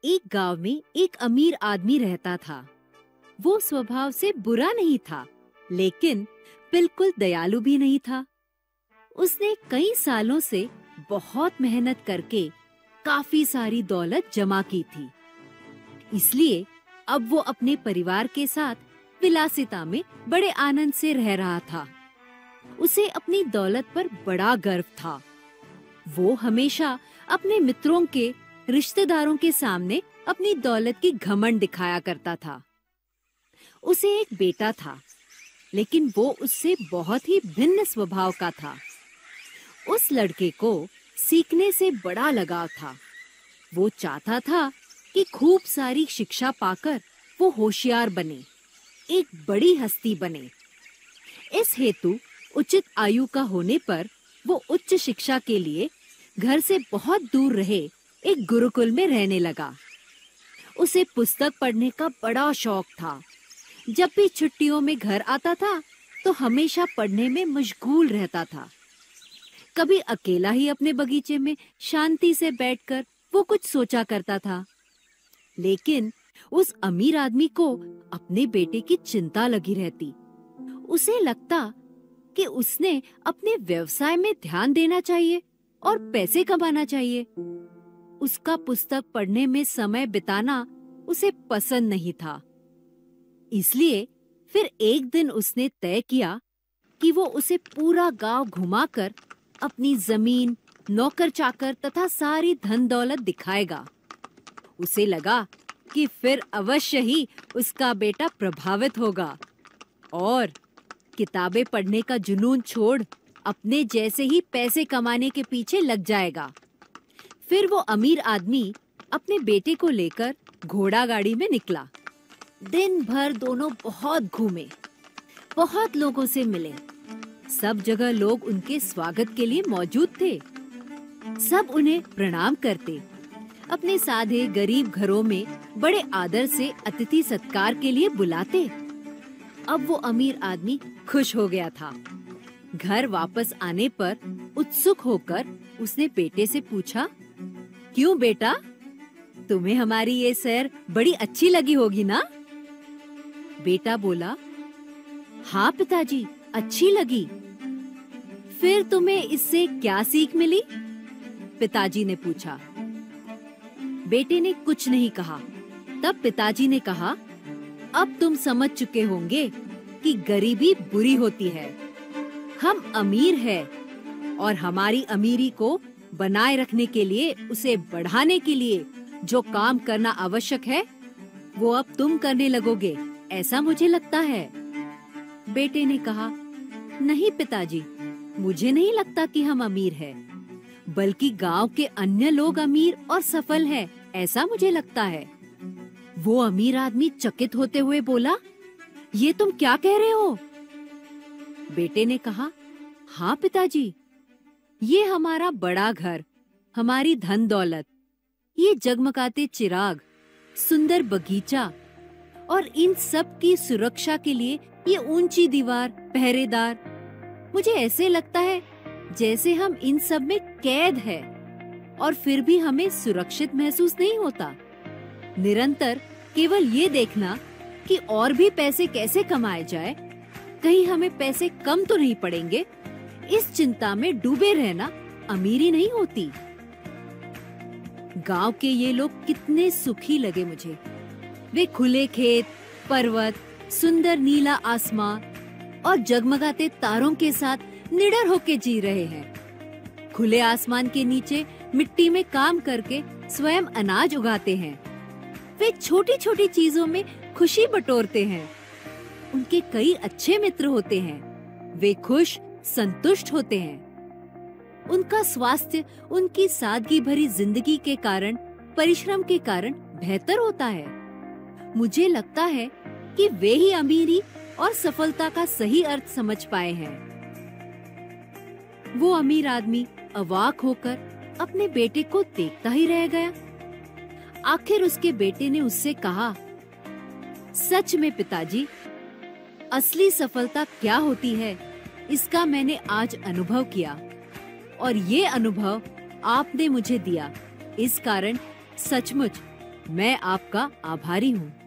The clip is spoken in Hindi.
एक गांव में एक अमीर आदमी रहता था। वो स्वभाव से बुरा नहीं था, लेकिन बिल्कुल दयालु भी नहीं था। उसने कई सालों से बहुत मेहनत करके काफी सारी दौलत जमा की थी। इसलिए अब वो अपने परिवार के साथ विलासिता में बड़े आनंद से रह रहा था। उसे अपनी दौलत पर बड़ा गर्व था। वो हमेशा अपने मित्रों के, रिश्तेदारों के सामने अपनी दौलत की घमंड दिखाया करता था। उसे एक बेटा था, लेकिन वो उससे बहुत ही भिन्न स्वभाव का था। उस लड़के को सीखने से बड़ा लगाव था। वो चाहता था कि खूब सारी शिक्षा पाकर वो होशियार बने, एक बड़ी हस्ती बने। इस हेतु उचित आयु का होने पर वो उच्च शिक्षा के लिए घर से बहुत दूर रहे एक गुरुकुल में रहने लगा। उसे पुस्तक पढ़ने का बड़ा शौक था। जब भी छुट्टियों में घर आता था तो हमेशा पढ़ने में मशगूल रहता था। कभी अकेला ही अपने बगीचे में शांति से बैठकर वो कुछ सोचा करता था। लेकिन उस अमीर आदमी को अपने बेटे की चिंता लगी रहती। उसे लगता कि उसने अपने व्यवसाय में ध्यान देना चाहिए और पैसे कमाना चाहिए। उसका पुस्तक पढ़ने में समय बिताना उसे पसंद नहीं था। इसलिए फिर एक दिन उसने तय किया कि वो उसे पूरा गांव घुमाकर अपनी जमीन, नौकर चाकर तथा सारी धन दौलत दिखाएगा। उसे लगा कि फिर अवश्य ही उसका बेटा प्रभावित होगा और किताबें पढ़ने का जुनून छोड़ अपने जैसे ही पैसे कमाने के पीछे लग जाएगा। फिर वो अमीर आदमी अपने बेटे को लेकर घोड़ा गाड़ी में निकला। दिन भर दोनों बहुत घूमे, बहुत लोगों से मिले। सब जगह लोग उनके स्वागत के लिए मौजूद थे। सब उन्हें प्रणाम करते। अपने सादे गरीब घरों में बड़े आदर से अतिथि सत्कार के लिए बुलाते। अब वो अमीर आदमी खुश हो गया था। घर वापस आने पर उत्सुक होकर उसने बेटे से पूछा, क्यों बेटा, तुम्हें हमारी ये सैर बड़ी अच्छी लगी होगी ना? बेटा बोला, हाँ पिताजी, अच्छी लगी। फिर तुम्हें इससे क्या सीख मिली? पिताजी ने पूछा। बेटे ने कुछ नहीं कहा। तब पिताजी ने कहा, अब तुम समझ चुके होंगे कि गरीबी बुरी होती है। हम अमीर हैं और हमारी अमीरी को बनाए रखने के लिए, उसे बढ़ाने के लिए जो काम करना आवश्यक है वो अब तुम करने लगोगे, ऐसा मुझे लगता है। बेटे ने कहा, नहीं पिताजी, मुझे नहीं लगता कि हम अमीर हैं, बल्कि गांव के अन्य लोग अमीर और सफल हैं, ऐसा मुझे लगता है। वो अमीर आदमी चकित होते हुए बोला, ये तुम क्या कह रहे हो? बेटे ने कहा, हाँ पिताजी, ये हमारा बड़ा घर, हमारी धन दौलत, ये जगमगाते चिराग, सुंदर बगीचा और इन सब की सुरक्षा के लिए ये ऊंची दीवार, पहरेदार, मुझे ऐसे लगता है जैसे हम इन सब में कैद है और फिर भी हमें सुरक्षित महसूस नहीं होता। निरंतर केवल ये देखना कि और भी पैसे कैसे कमाए जाए, कहीं हमें पैसे कम तो नहीं पड़ेंगे, इस चिंता में डूबे रहना अमीरी नहीं होती। गांव के ये लोग कितने सुखी लगे मुझे। वे खुले खेत, पर्वत, सुंदर नीला आसमां और जगमगाते तारों के साथ निडर होके जी रहे हैं। खुले आसमान के नीचे मिट्टी में काम करके स्वयं अनाज उगाते हैं। वे छोटी छोटी चीजों में खुशी बटोरते हैं। उनके कई अच्छे मित्र होते हैं। वे खुश, संतुष्ट होते हैं। उनका स्वास्थ्य उनकी सादगी भरी जिंदगी के कारण, परिश्रम के कारण बेहतर होता है। मुझे लगता है कि वे ही अमीरी और सफलता का सही अर्थ समझ पाए हैं। वो अमीर आदमी अवाक होकर अपने बेटे को देखता ही रह गया। आखिर उसके बेटे ने उससे कहा, सच में पिताजी, असली सफलता क्या होती है इसका मैंने आज अनुभव किया और ये अनुभव आपने मुझे दिया। इस कारण सचमुच मैं आपका आभारी हूँ।